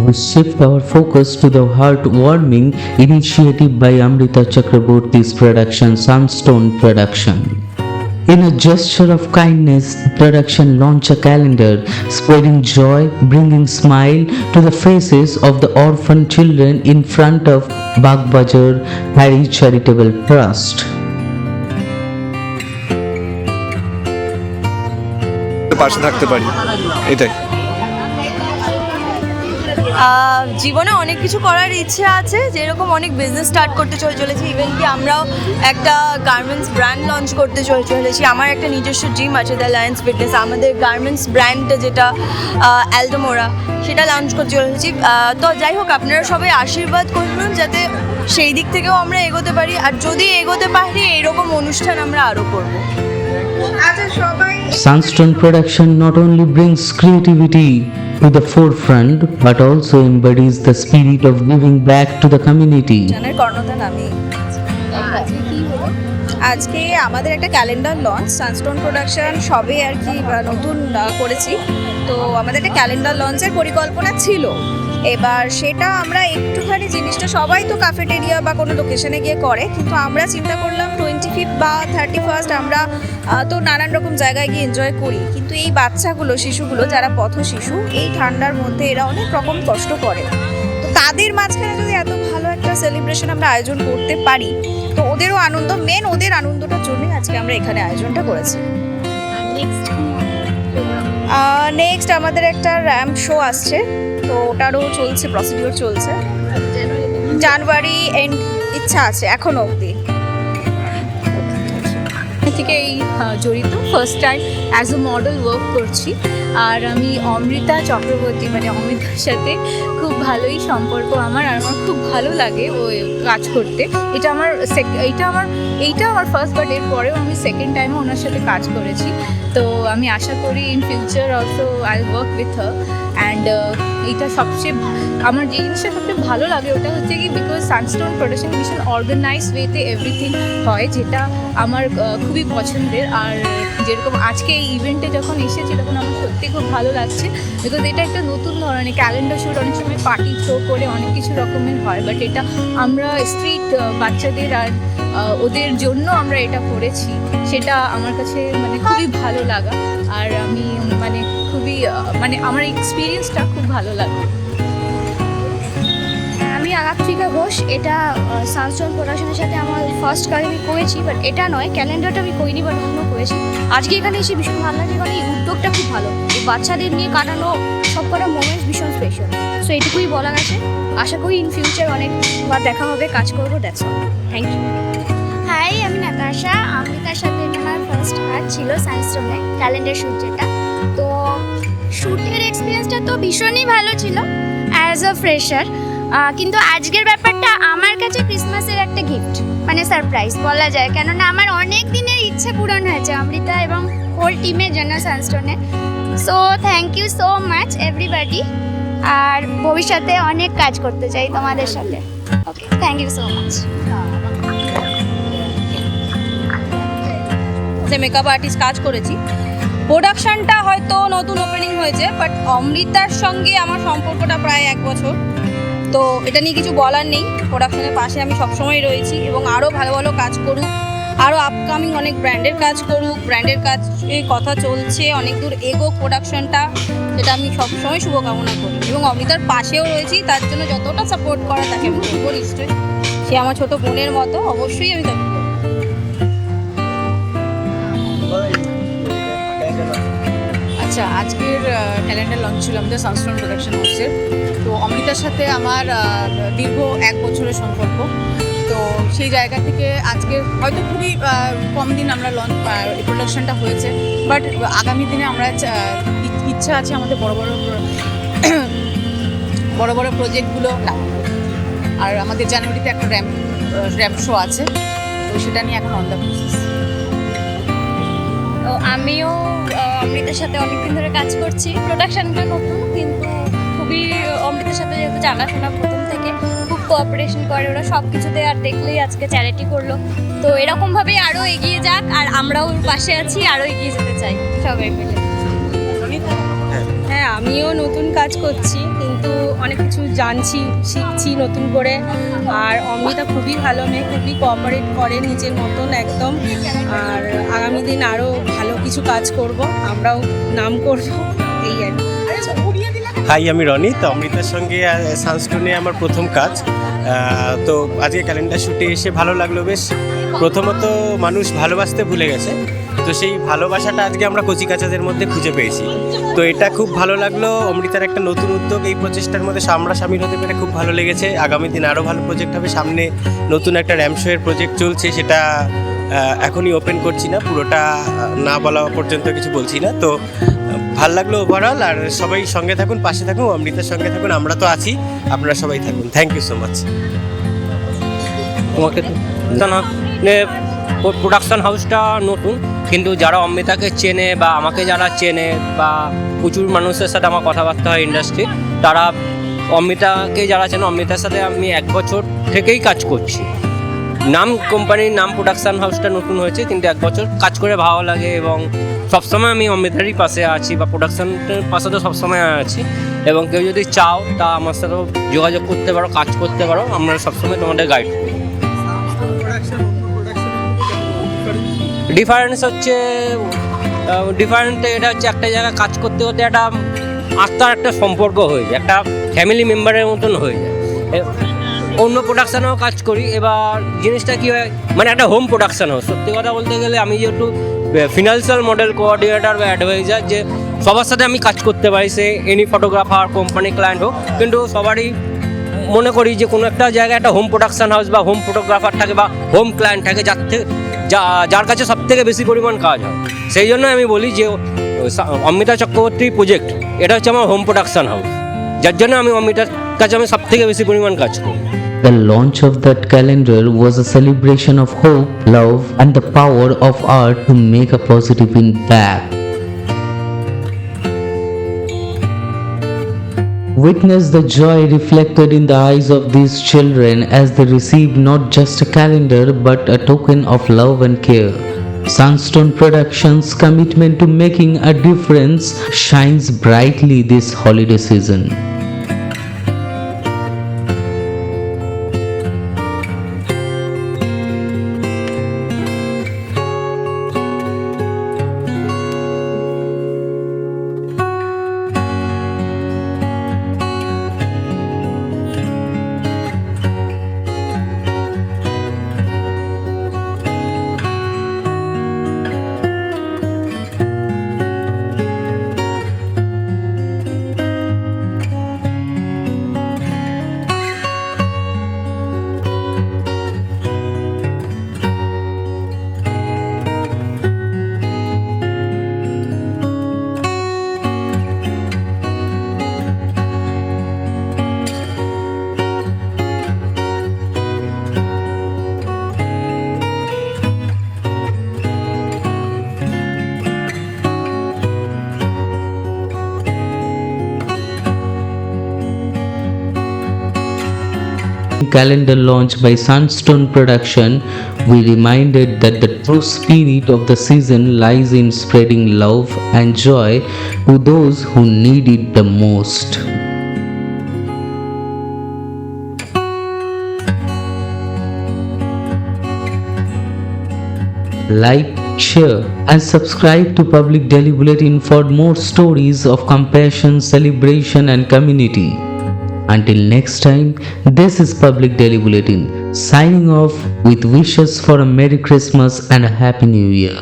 we shift our focus to the heartwarming initiative by Amrita Chakraborty's production, Sunstone Production. In a gesture of kindness, the production launched a calendar spreading joy, bringing smile to the faces of the orphan children in front of Bagbazar Charitable Trust. পাশে থাকতে পারি এটাই। জীবনে অনেক কিছু করার ইচ্ছে আছে, যেরকম অনেক বিজনেস স্টার্ট করতে চলেছি, ইভেন কি আমরাও একটা গার্মেন্টস ব্র্যান্ড লঞ্চ করতে চলেছি। আমার একটা নিজস্ব জিম আছে, দ্য লায়ন্স ফিটনেস। আমাদের গার্মেন্টস ব্র্যান্ড যেটা অ্যালডোমোরা, সেটা লঞ্চ করতে চলেছি। তো যাই হোক, আপনারা সবাই আশীর্বাদ করুন যাতে সেই দিক থেকেও আমরা এগোতে পারি, আর যদি এগোতে পারি এরকম অনুষ্ঠান আমরা আরও করবো। Sunstone Production not only brings creativity to the forefront but also embodies the spirit of giving back to the community. আজকে আমাদের একটা ক্যালেন্ডার লঞ্চ, সানস্টোন প্রোডাকশন সবে আর কি নতুন করেছি। তো আমাদের একটা ক্যালেন্ডার লঞ্চের পরিকল্পনা ছিল। এবার সেটা আমরা একটুখানি জিনিসটা, সবাই তো ক্যাফেটেরিয়া বা কোনো লোকেশনে গিয়ে করে, কিন্তু আমরা চিন্তা করলাম 25 বা 31 আমরা তো নানান রকম জায়গায় গিয়ে এনজয় করি, কিন্তু এই বাচ্চাগুলো, শিশুগুলো যারা পথ শিশু, এই ঠান্ডার মধ্যে এরা অনেক রকম কষ্ট করে। তো তাদের মাঝখানে যদি এত ভালো একটা সেলিব্রেশন আমরা আয়োজন করতে পারি, তো ওদেরও আনন্দ, মেন ওদের আনন্দটার জন্যই আজকে আমরা এখানে আয়োজনটা করেছি। নেক্সট আমাদের একটা র্যাম্প শো আসছে, তো ওটারও চলছে, প্রসিডিওর চলছে। জানুয়ারি এন্ড ইচ্ছা আছে এখনো অবধি। থেকে এই জড়িত, first time as a model work করছি। আর আমি অমৃতা চক্রবর্তী, মানে অমৃতার সাথে খুব ভালোই সম্পর্ক আমার, আর আমার খুব ভালো লাগে ওই কাজ করতে। এইটা আমার ফার্স্ট, বাট এর পরেও আমি সেকেন্ড টাইমও ওনার সাথে কাজ করেছি। তো আমি আশা করি in future also I work with her. And এইটা সবচেয়ে আমার যে জিনিসটা সবচেয়ে ভালো লাগে ওটা হচ্ছে কি, বিকজ সানস্টোন প্রোডাকশন ভীষণ অর্গানাইজ ওয়েতে এভরিথিং হয়, যেটা আমার খুবই পছন্দের। আর যেরকম আজকে এই ইভেন্টে যখন এসেছি তখন আমার সত্যি খুব ভালো লাগছে, বিকজ এটা একটা নতুন ধরনের ক্যালেন্ডার শ্যুট। অনেক সময় পার্টি থ্রো করে অনেক কিছু রকমের হয়, বাট এটা আমরা স্ট্রিট বাচ্চাদের আর ওদের জন্য আমরা এটা করেছি, সেটা আমার কাছে মানে খুবই ভালো লাগা। আর আমি মানে খুবই আমার এক্সপিরিয়েন্সটা খুব ভালো লাগে। আমি আলাপত্রিকা ঘোষ, এটা সানস্টোন প্রোডাকশনের সাথে আমার ফার্স্ট কাজ আমি করেছি, বাট এটা নয়, ক্যালেন্ডারটা আমি করিনি, বাট অন্য করেছি। আজকে এখানে এসে ভীষণ ভালো লাগে, কারণ এই উদ্যোগটা খুব ভালো, এই বাচ্চাদের নিয়ে কাটানো সব কটা মোমেন্টস ভীষণ স্পেশাল। সো এটুকুই বলা গেছে, আশা করি ইন ফিউচার অনেকবার দেখা হবে, কাজ করবো। That's all, thank you. Hi, আমি নাতাশা। অমৃতার সাথে আমার ফার্স্ট কাজ ছিল সানস্টোনে ক্যালেন্ডার শ্যুট যেটা। তো শ্যুটের এক্সপিরিয়েন্সটা তো ভীষণই ভালো ছিল অ্যাজ আ ফ্রেশার, কিন্তু আজকের ব্যাপারটা আমার কাছে ক্রিসমাসের একটা গিফট, মানে সারপ্রাইজ বলা যায়, কেননা আমার অনেক দিনের ইচ্ছে পূরণ হয়েছে অমৃতা এবং হোল টিমের জন্য সানস্টোনে। So thank you so much everybody, আর ভবিষ্যতে অনেক কাজ করতে চাই তোমাদের সাথে। Okay, thank you so much. Makeup artist কাজ করেছি, প্রোডাকশনটা হয়তো নতুন ওপেনিং হয়েছে, বাট অমৃতার সঙ্গে আমার সম্পর্কটা প্রায় 1 বছর। তো এটা নিয়ে কিছু বলার নেই, প্রোডাকশনের পাশে আমি সবসময় রয়েছি, এবং আরও ভালো ভালো কাজ করুক, আরও আপকামিং অনেক ব্র্যান্ডের কাজ করুক, ব্র্যান্ডের কাজের কথা চলছে, অনেক দূর এগোক প্রোডাকশনটা, সেটা আমি সবসময় শুভকামনা করি। এবং অমৃতার পাশেও রয়েছি, তার জন্য যতটা সাপোর্ট করে তাকে আমি করবো নিশ্চয়ই। সে আমার ছোটো বোনের মতো, অবশ্যই আমি তাকে। আচ্ছা, আজকের ক্যালেন্ডার লঞ্চ ছিল আমাদের সানস্টোন প্রোডাকশন হাউসের। তো অমৃতার সাথে আমার দীর্ঘ 1 বছরের সম্পর্ক। তো সেই জায়গা থেকে আজকে হয়তো খুবই কম দিন আমরা লঞ্চ প্রোডাকশনটা হয়েছে, বাট আগামী দিনে আমরা ইচ্ছা আছে আমাদের বড় বড় প্রজেক্টগুলো। আর আমাদের জানুয়ারিতে একটা র্যাম্প শো আছে, তো সেটা নিয়ে এখন অন দ্য প্রসেস। আমিও অমৃতার সাথে অনেকদিন ধরে কাজ করছি, প্রোডাকশনটা নতুন, কিন্তু খুবই অমৃতার সাথে যেহেতু জানাশোনা প্রথম থেকে, খুব কোঅপারেশন করে ওরা সব কিছুতে। আর দেখলেই আজকে চ্যারিটি করলো, তো এরকমভাবেই আরও এগিয়ে যাক, আর আমরাও ওর পাশে আছি, আরও এগিয়ে যেতে চাই সবাই মিলে। হ্যাঁ, হ্যাঁ, আমিও নতুন কাজ করছি, কিন্তু অনেক কিছু জানছি, শিখছি নতুন করে। আর অমৃতা খুবই ভালো মেয়ে, খুবই কোঅপারেট করে নিজের মতন একদম। আর আগামী দিন আরও ভালো কিছু কাজ করব, আমরাও নাম করব, এই আর কি। হাই, আমি রনি। তো অমৃতার সঙ্গে সানস্টোনে আমার প্রথম কাজ। তো আজকে ক্যালেন্ডার শ্যুটে এসে ভালো লাগলো বেশ। প্রথমত মানুষ ভালোবাসতে ভুলে গেছে, তো সেই ভালোবাসাটা আজকে আমরা কচিকাচাদের মধ্যে খুঁজে পেয়েছি। তো এটা খুব ভালো লাগলো। অমৃতার একটা নতুন উদ্যোগ, এই প্রচেষ্টার মধ্যে আমরা সামিল হতে পেরে খুব ভালো লেগেছে। আগামী দিন আরও ভালো প্রজেক্ট হবে। সামনে নতুন একটা র্যাম্প শোয়ের প্রজেক্ট চলছে, সেটা এখনই ওপেন করছি না, পুরোটা না বলা পর্যন্ত কিছু বলছি না। তো ভালো লাগলো ওভারঅল। আর সবাই সঙ্গে থাকুন, পাশে থাকুন, অমৃতার সঙ্গে থাকুন, আমরা তো আছি, আপনারা সবাই থাকুন। Thank you so much. তোমাকে প্রোডাকশন হাউসটা নতুন, কিন্তু যারা অমৃতাকে চেনে বা আমাকে যারা চেনে বা প্রচুর মানুষের সাথে আমার কথাবার্তা হয় ইন্ডাস্ট্রি, তারা অমৃতাকে যারা চেনে, অমৃতার সাথে আমি 1 বছর থেকেই কাজ করছি। নাম কোম্পানির নাম প্রোডাকশন হাউসটা নতুন হয়েছে, কিন্তু 1 বছর কাজ করে ভালো লাগে এবং সবসময় আমি অমৃতারই পাশে আছি বা প্রোডাকশনের পাশে তো সবসময় আছি। এবং কেউ যদি চাও তা আমার সাথেও যোগাযোগ করতে পারো, কাজ করতে পারো, আমরা সবসময় তোমাদের গাইড করি। ডিফারেন্স হচ্ছে এটা হচ্ছে একটা জায়গায় কাজ করতে করতে একটা আত্মার একটা সম্পর্ক হয়ে যায়, একটা ফ্যামিলি মেম্বারের মতন হয়ে যায়। অন্য প্রোডাকশানেও কাজ করি, এবার জিনিসটা কী হয়, মানে একটা হোম প্রোডাকশান হয়। সত্যি কথা বলতে গেলে আমি যেহেতু ফিনান্সিয়াল মডেল কোঅর্ডিনেটর বা অ্যাডভাইজার, যে সবার সাথে আমি কাজ করতে পারি, সে এনি ফটোগ্রাফার, কোম্পানি, ক্লায়েন্ট হোক, কিন্তু সবারই মনে করি যে কোনো একটা জায়গায় একটা হোম প্রোডাকশান হাউস বা হোম ফটোগ্রাফার থাকে বা হোম ক্লায়েন্ট থাকে, যার কাছে সবথেকে বেশি পরিমাণ কাজ হয়। সেই জন্য আমি বলি যে অমৃতা চক্রবর্তী প্রজেক্ট এটা হচ্ছে আমার হোম প্রোডাকশান হাউস, যার জন্য আমি অমৃতার কাছে আমি সবথেকে বেশি পরিমাণ কাজ করি। The launch of that calendar was a celebration of hope, love, and the power of art to make a positive impact. Witness the joy reflected in the eyes of these children as they received not just a calendar but a token of love and care. Sunstone Production's commitment to making a difference shines brightly this holiday season. Calendar launch by Sunstone Production, we reminded that the true spirit of the season lies in spreading love and joy to those who need it the most. Like, share and subscribe to Public Daily Bulletin for more stories of compassion, celebration and community. Until next time, this is Public Daily Bulletin signing off with wishes for a Merry Christmas and a Happy New Year.